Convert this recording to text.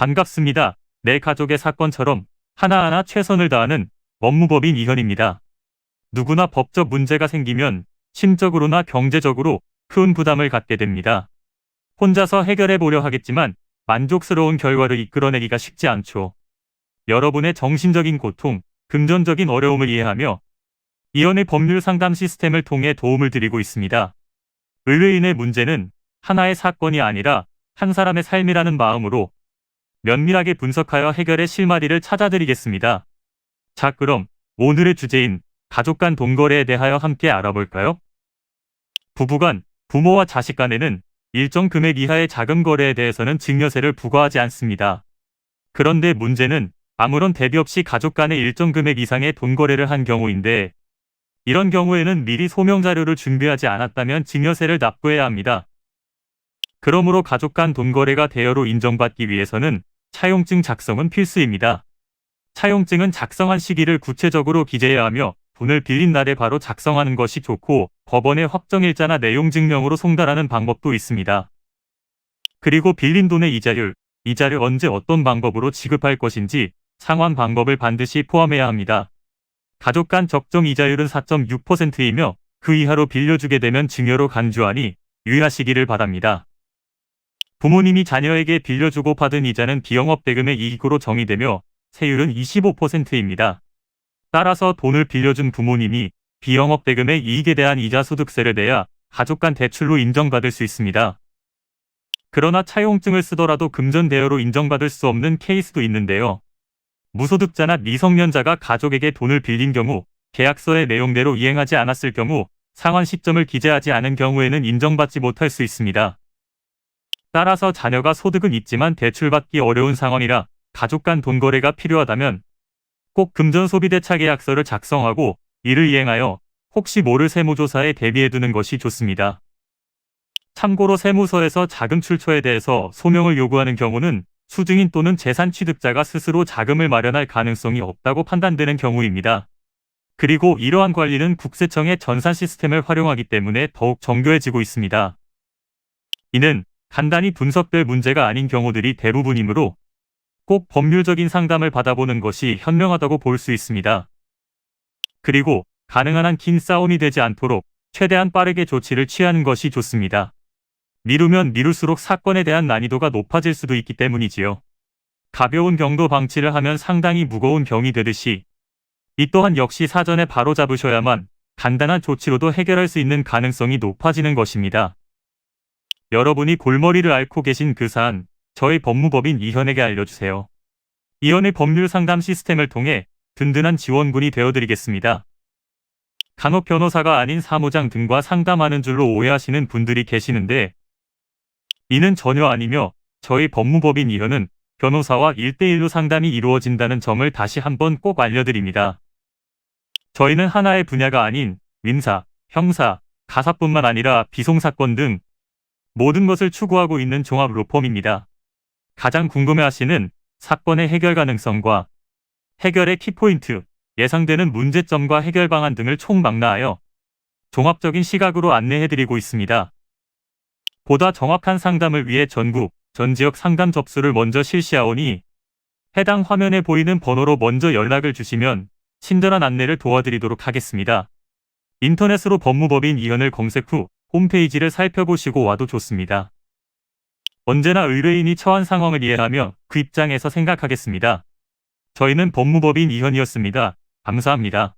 반갑습니다. 내 가족의 사건처럼 하나하나 최선을 다하는 법무법인 이현입니다. 누구나 법적 문제가 생기면 심적으로나 경제적으로 큰 부담을 갖게 됩니다. 혼자서 해결해 보려 하겠지만 만족스러운 결과를 이끌어내기가 쉽지 않죠. 여러분의 정신적인 고통, 금전적인 어려움을 이해하며 이현의 법률 상담 시스템을 통해 도움을 드리고 있습니다. 의뢰인의 문제는 하나의 사건이 아니라 한 사람의 삶이라는 마음으로 면밀하게 분석하여 해결의 실마리를 찾아드리겠습니다. 자, 그럼 오늘의 주제인 가족 간 돈거래에 대하여 함께 알아볼까요? 부부간, 부모와 자식 간에는 일정 금액 이하의 자금 거래에 대해서는 증여세를 부과하지 않습니다. 그런데 문제는 아무런 대비 없이 가족 간의 일정 금액 이상의 돈 거래를 한 경우인데, 이런 경우에는 미리 소명 자료를 준비하지 않았다면 증여세를 납부해야 합니다. 그러므로 가족 간 돈 거래가 대여로 인정받기 위해서는 차용증 작성은 필수입니다. 차용증은 작성한 시기를 구체적으로 기재해야 하며 돈을 빌린 날에 바로 작성하는 것이 좋고, 법원에 확정일자나 내용 증명으로 송달하는 방법도 있습니다. 그리고 빌린 돈의 이자를 언제 어떤 방법으로 지급할 것인지 상환 방법을 반드시 포함해야 합니다. 가족 간 적정 이자율은 4.6%이며 그 이하로 빌려주게 되면 증여로 간주하니 유의하시기를 바랍니다. 부모님이 자녀에게 빌려주고 받은 이자는 비영업 대금의 이익으로 정의되며 세율은 25%입니다. 따라서 돈을 빌려준 부모님이 비영업 대금의 이익에 대한 이자 소득세를 내야 가족 간 대출로 인정받을 수 있습니다. 그러나 차용증을 쓰더라도 금전 대여로 인정받을 수 없는 케이스도 있는데요. 무소득자나 미성년자가 가족에게 돈을 빌린 경우, 계약서의 내용대로 이행하지 않았을 경우, 상환 시점을 기재하지 않은 경우에는 인정받지 못할 수 있습니다. 따라서 자녀가 소득은 있지만 대출받기 어려운 상황이라 가족 간 돈 거래가 필요하다면 꼭 금전소비대차 계약서를 작성하고 이를 이행하여 혹시 모를 세무조사에 대비해두는 것이 좋습니다. 참고로 세무서에서 자금 출처에 대해서 소명을 요구하는 경우는 수증인 또는 재산 취득자가 스스로 자금을 마련할 가능성이 없다고 판단되는 경우입니다. 그리고 이러한 관리는 국세청의 전산 시스템을 활용하기 때문에 더욱 정교해지고 있습니다. 이는 간단히 분석될 문제가 아닌 경우들이 대부분이므로 꼭 법률적인 상담을 받아보는 것이 현명하다고 볼 수 있습니다. 그리고 가능한 한 긴 싸움이 되지 않도록 최대한 빠르게 조치를 취하는 것이 좋습니다. 미루면 미룰수록 사건에 대한 난이도가 높아질 수도 있기 때문이지요. 가벼운 경도 방치를 하면 상당히 무거운 병이 되듯이 이 또한 역시 사전에 바로잡으셔야만 간단한 조치로도 해결할 수 있는 가능성이 높아지는 것입니다. 여러분이 골머리를 앓고 계신 그 사안, 저희 법무법인 이현에게 알려주세요. 이현의 법률 상담 시스템을 통해 든든한 지원군이 되어드리겠습니다. 간혹 변호사가 아닌 사무장 등과 상담하는 줄로 오해하시는 분들이 계시는데, 이는 전혀 아니며 저희 법무법인 이현은 변호사와 1대1로 상담이 이루어진다는 점을 다시 한번 꼭 알려드립니다. 저희는 하나의 분야가 아닌 민사, 형사, 가사뿐만 아니라 비송사건 등 모든 것을 추구하고 있는 종합 로펌입니다. 가장 궁금해하시는 사건의 해결 가능성과 해결의 키포인트, 예상되는 문제점과 해결 방안 등을 총망라하여 종합적인 시각으로 안내해드리고 있습니다. 보다 정확한 상담을 위해 전국, 전 지역 상담 접수를 먼저 실시하오니 해당 화면에 보이는 번호로 먼저 연락을 주시면 친절한 안내를 도와드리도록 하겠습니다. 인터넷으로 법무법인 이현을 검색 후 홈페이지를 살펴보시고 와도 좋습니다. 언제나 의뢰인이 처한 상황을 이해하며 그 입장에서 생각하겠습니다. 저희는 법무법인 이현이었습니다. 감사합니다.